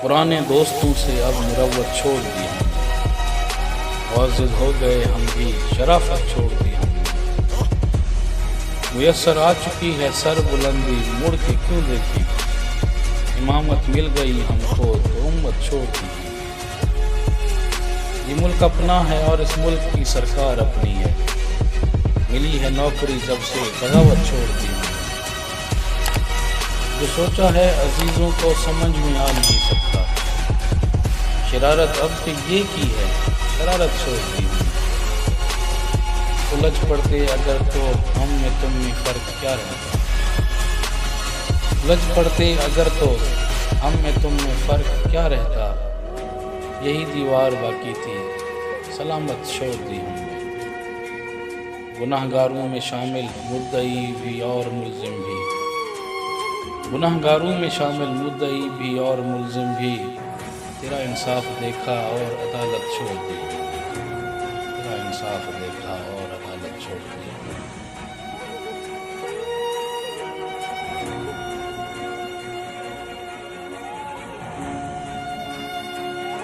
پرانے دوستوں سے اب مروت چھوڑ دی ہم نے، معزز ہو گئے ہم بھی شرافت چھوڑ دی ہم نے، میسر آ چکی ہے سر بلندی مڑ کے کیوں دیکھی، امامت مل گئی ہم کو تو امت چھوڑ دی ہم نے، یہ ملک اپنا ہے اور اس ملک کی سرکار اپنی ہے، ملی ہے نوکری جب سے بغاوت چھوڑ دی ہم نے، جو سوچا ہے عزیزوں کو سمجھ میں آ نہیں سکتا، شرارت اب بھی یہ کی ہے شرارت چھوڑ دی ہم نے، الجھ پڑتے اگر تو ہم میں تم میں فرق کیا رہتا، الجھ پڑتے اگر تو ہم میں تم میں فرق کیا رہتا، یہی دیوار باقی تھی سلامت چھوڑ دی ہم نے، گناہ گاروں میں شامل مدعی بھی اور ملزم بھی، گناہ گاروں میں شامل مدعی بھی اور ملزم بھی، تیرا انصاف دیکھا اور عدالت چھوڑ دی، تیرا انصاف دیکھا اور عدالت چھوڑ دی۔